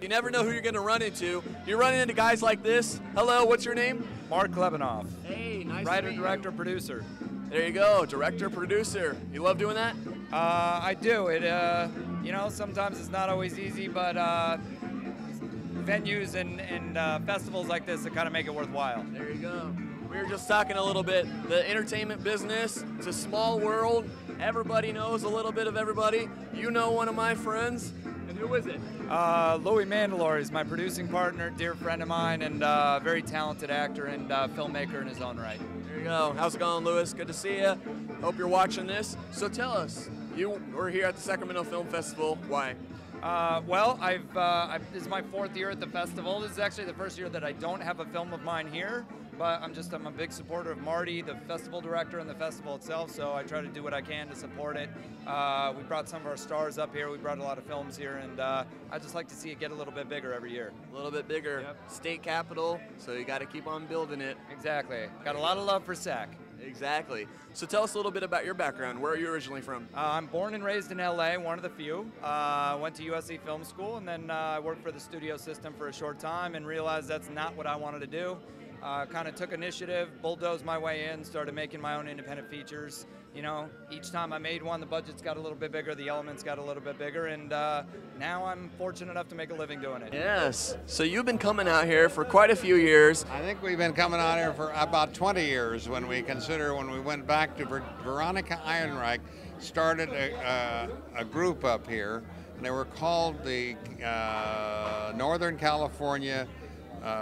You never know who you're going to run into. You're running into guys like this. Hello, what's your name? Marc Clebanoff. Hey, nice Writer, to meet director, you. producer. There you go, director, producer. You love doing that? I do. It, you know, sometimes it's not always easy, but venues and festivals like this that kind of make it worthwhile. There you go. We were just talking a little bit. The entertainment business, it's a small world. Everybody knows a little bit of everybody. You know one of my friends. And who is it? Louis Mandalore is my producing partner, dear friend of mine, and very talented actor and filmmaker in his own right. There you go. How's it going, Louis? Good to see you. Hope you're watching this. So tell us, you were here at the Sacramento Film Festival. Why? Well, this is my 4th year at the festival. This is actually the first year that I don't have a film of mine here, but I'm a big supporter of Marty, the festival director, and the festival itself, so I try to do what I can to support it. We brought some of our stars up here. We brought a lot of films here, and I just like to see it get a little bit bigger every year. A little bit bigger. Yep. State capital, so you got to keep on building it. Exactly. Got a lot of love for Sac. Exactly. So tell us a little bit about your background. Where are you originally from? I'm born and raised in LA, one of the few. Went to USC Film School, and then I worked for the studio system for a short time and realized that's not what I wanted to do. Kind of took initiative, bulldozed my way in, started making my own independent features. You know, each time I made one, the budgets got a little bit bigger, the elements got a little bit bigger, and now I'm fortunate enough to make a living doing it. Yes. So you've been coming out here for quite a few years. I think we've been coming out here for about 20 years when we went back to Veronica Ehrenreich started a group up here, and they were called the Northern California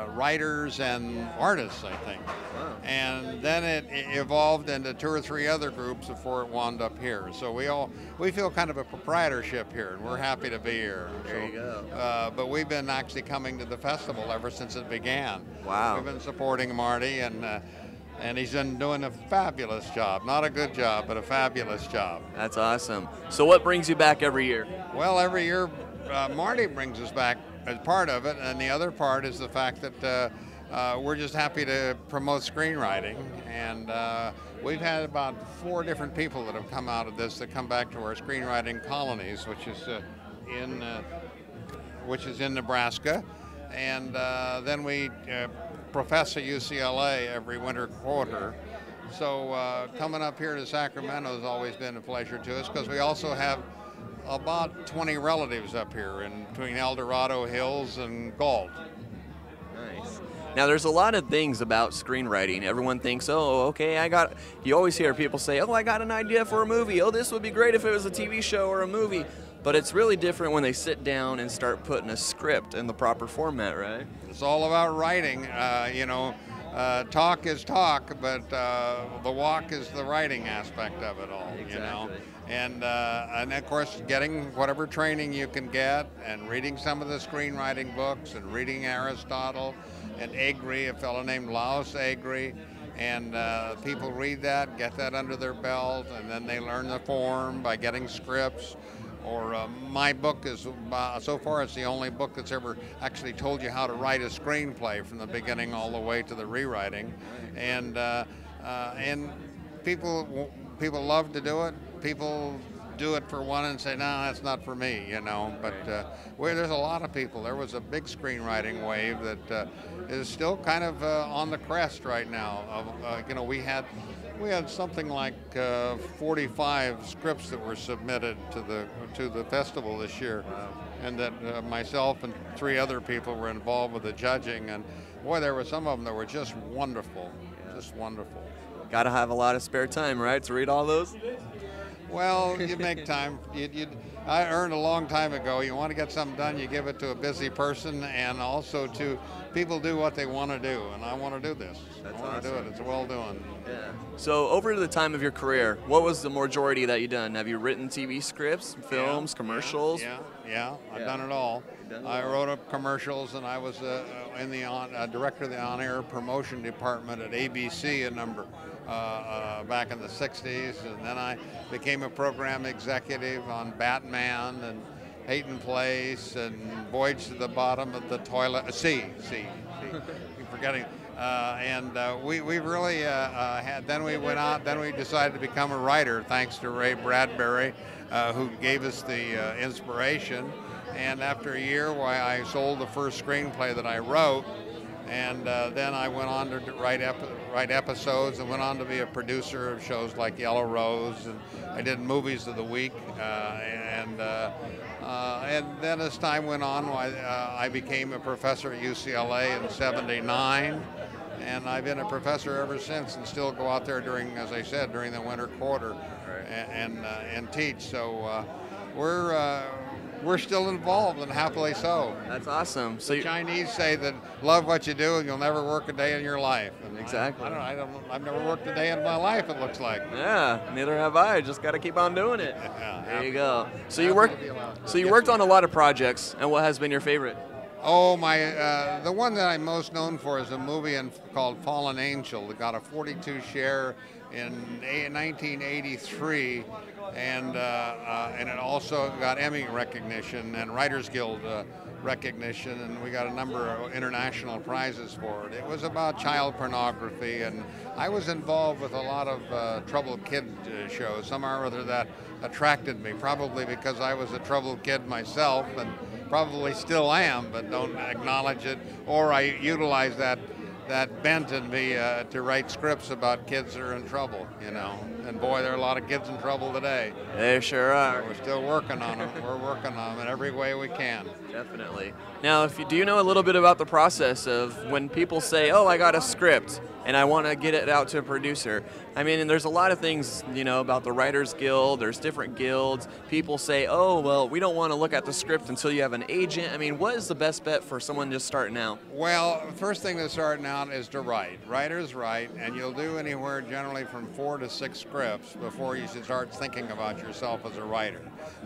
writers and artists, I think. Wow. And then it evolved into 2 or 3 other groups before it wound up here. So we feel kind of a proprietorship here, and we're happy to be here. There you go. But we've been actually coming to the festival ever since it began. Wow. We've been supporting Marty, and he's been doing a fabulous job. Not a good job, but a fabulous job. That's awesome. So what brings you back every year? Well, every year Marty brings us back as part of it, and the other part is the fact that we're just happy to promote screenwriting, and we've had about 4 different people that have come out of this that come back to our screenwriting colonies, which is in Nebraska, and then we profess at UCLA every winter quarter. So coming up here to Sacramento has always been a pleasure to us, because we also have about 20 relatives up here in between El Dorado Hills and Galt. Nice. Now, there's a lot of things about screenwriting. Everyone thinks, oh, okay, you always hear people say, oh, I got an idea for a movie. Oh, this would be great if it was a TV show or a movie. But it's really different when they sit down and start putting a script in the proper format, right? It's all about writing. You know, talk is talk, but the walk is the writing aspect of it all. Exactly. You know, and of course getting whatever training you can get, and reading some of the screenwriting books, and reading Aristotle and Agri, a fellow named Laos Agri, and people read that, get that under their belt, and then they learn the form by getting scripts. Or my book is, so far it's the only book that's ever actually told you how to write a screenplay from the beginning all the way to the rewriting. And people love to do it. People do it for one and say, no, that's not for me, you know. But there's a lot of people. There was a big screenwriting wave that is still kind of on the crest right now. You know, we had something like 45 scripts that were submitted to the festival this year. Wow. And that myself and 3 other people were involved with the judging, and boy, there were some of them that were just wonderful, just wonderful. Got to have a lot of spare time, right, to read all those? Well, you make time. I earned a long time ago, you want to get something done, you give it to a busy person, and also to people do what they want to do, and I want to do this. That's I want to do it. It's well done. Yeah. So over the time of your career, what was the majority that you've done? Have you written TV scripts, films, commercials? Yeah. I've done it all. I wrote up commercials, and I was director of the on-air promotion department at ABC a number back in the 60s, and then I became a program executive on Batman and Hayden Place and Voyage to the Bottom of the Toilet Sea. Keep forgetting. We really then we went out. Then we decided to become a writer, thanks to Ray Bradbury, who gave us the inspiration. And after a year, why, I sold the first screenplay that I wrote. And then I went on to write episodes and went on to be a producer of shows like Yellow Rose, and I did Movies of the Week. And then as time went on, I became a professor at UCLA in '79, and I've been a professor ever since, and still go out there during, as I said, during the winter quarter and teach. So we're still involved, and happily so. That's awesome. So the Chinese say that love what you do and you'll never work a day in your life. And exactly. I've never worked a day in my life, it looks like. Yeah, neither have I. Just got to keep on doing it. Yeah, there you go. So you worked on a lot of projects, and what has been your favorite? Oh, the one that I'm most known for is a movie called Fallen Angel that got a 42 share in 1983, and it also got Emmy recognition and Writers Guild recognition, and we got a number of international prizes for it. It was about child pornography, and I was involved with a lot of troubled kid shows, somehow or other that attracted me, probably because I was a troubled kid myself, and probably still am, but don't acknowledge it, or I utilize that bent in me to write scripts about kids that are in trouble, you know. And boy, there are a lot of kids in trouble today. They sure are. We're still working on them. We're working on them in every way we can. Definitely. Now, do you know a little bit about the process of when people say, oh, I got a script and I want to get it out to a producer? I mean, and there's a lot of things, you know, about the Writers Guild. There's different guilds. People say, oh, well, we don't want to look at the script until you have an agent. I mean, what is the best bet for someone just starting out? Well, first thing that's starting out is to write. Writers write, and you'll do anywhere generally from 4 to 6 scripts before you should start thinking about yourself as a writer.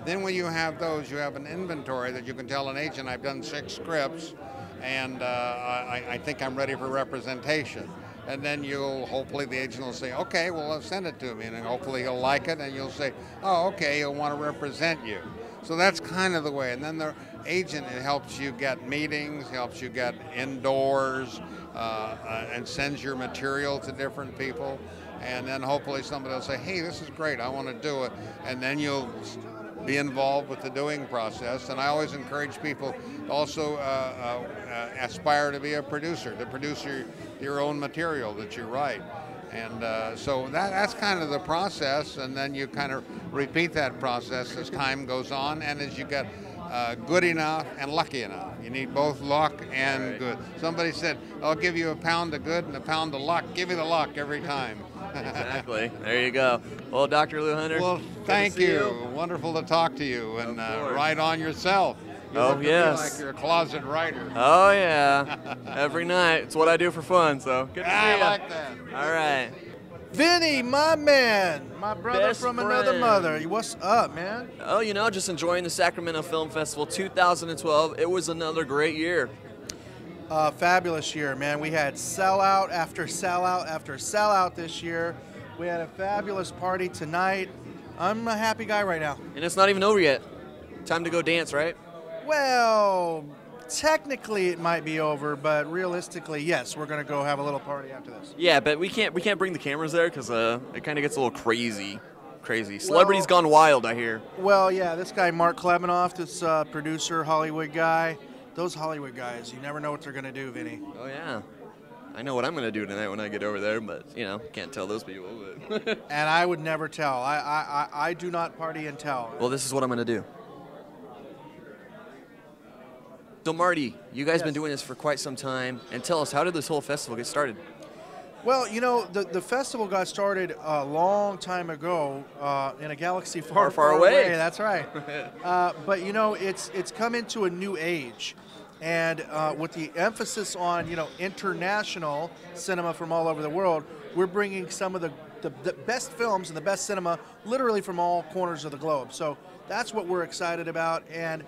Then when you have those, you have an inventory that you can tell an agent, I've done 6 scripts, and I think I'm ready for representation. And then hopefully the agent will say, okay, well, send it to me, and then hopefully he'll like it, and you'll say, oh, okay, he'll want to represent you. So that's kind of the way. And then the agent, it helps you get meetings, helps you get indoors, and sends your material to different people. And then hopefully somebody will say, hey, this is great, I want to do it. And then you'll be involved with the doing process. And I always encourage people to also aspire to be a producer, to produce your own material that you write. And so that's kind of the process, and then you kind of repeat that process as time goes on, and as you get good enough and lucky enough. You need both luck and good. Somebody said, I'll give you a pound of good and a pound of luck. Give me the luck every time. Exactly. There you go. Well, Dr. Lou Hunter. Well, thank you. Wonderful to talk to you, and write on yourself. Oh, yes. Like you're a closet writer. Oh, yeah. Every night. It's what I do for fun, so good to see you. I like that. All right. Vinnie, my man, my brother Best from friend. another mother. What's up, man? Oh, you know, just enjoying the Sacramento Film Festival 2012. It was another great year. Fabulous year, man. We had sellout after sellout after sellout this year. We had a fabulous party tonight. I'm a happy guy right now. And it's not even over yet. Time to go dance, right? Well, technically it might be over, but realistically, yes, we're gonna go have a little party after this. Yeah, but we can't bring the cameras there because it kind of gets a little crazy. Celebrities gone wild, I hear. Well, yeah, this guy Marc Clebanoff, this producer, Hollywood guy. Those Hollywood guys, you never know what they're gonna do, Vinnie. Oh yeah, I know what I'm gonna do tonight when I get over there, but you know, can't tell those people. But And I would never tell. I do not party and tell. Well, this is what I'm gonna do. So Marty, you guys been doing this for quite some time, and tell us, how did this whole festival get started? Well, you know, the festival got started a long time ago in a galaxy far, Far away. That's right. But you know, it's come into a new age, and with the emphasis on international cinema from all over the world, we're bringing some of the best films and the best cinema literally from all corners of the globe. So that's what we're excited about, and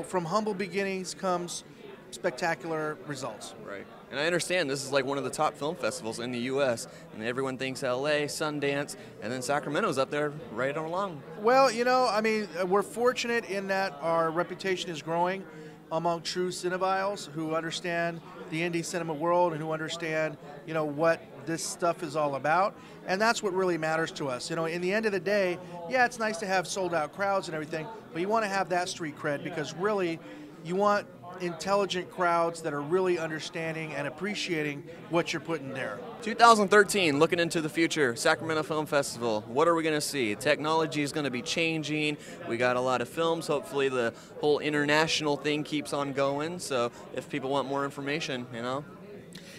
from humble beginnings comes spectacular results. Right. And I understand this is like one of the top film festivals in the U.S., and everyone thinks L.A., Sundance, and then Sacramento's up there right along. Well, I mean, we're fortunate in that our reputation is growing among true cinephiles who understand the indie cinema world and who understand, what this stuff is all about. And that's what really matters to us. In the end of the day, yeah, it's nice to have sold out crowds and everything, but you want to have that street cred because really you want intelligent crowds that are really understanding and appreciating what you're putting there. 2013, looking into the future, Sacramento Film Festival. What are we going to see? Technology is going to be changing. We got a lot of films. Hopefully the whole international thing keeps on going. So if people want more information, you know.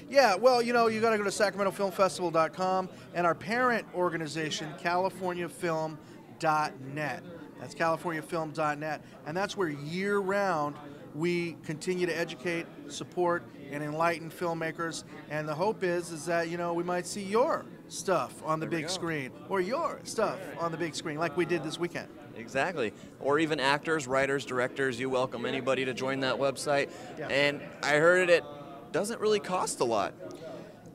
Yeah, well, you know, you got to go to sacramentofilmfestival.com and our parent organization, californiafilm.net. That's californiafilm.net, and that's where year-round we continue to educate, support, and enlighten filmmakers. And the hope is that, you know, we might see your stuff on the big screen or your stuff on the big screen like we did this weekend. Exactly. Or even actors, writers, directors. You welcome anybody to join that website. Yeah. And I heard it doesn't really cost a lot.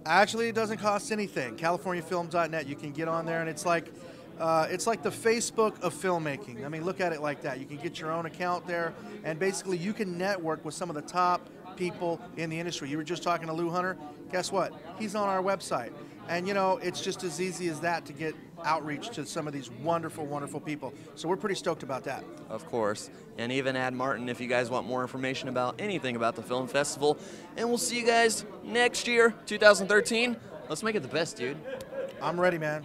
Actually, it doesn't cost anything. CaliforniaFilm.net. You can get on there, and it's like the Facebook of filmmaking. I mean, look at it like that. You can get your own account there, and basically you can network with some of the top people in the industry. You were just talking to Lou Hunter. Guess what? He's on our website. And, you know, it's just as easy as that to get outreach to some of these wonderful, wonderful people. So we're pretty stoked about that. Of course. And even add Martin if you guys want more information about anything about the film festival. And we'll see you guys next year, 2013. Let's make it the best, dude. I'm ready, man.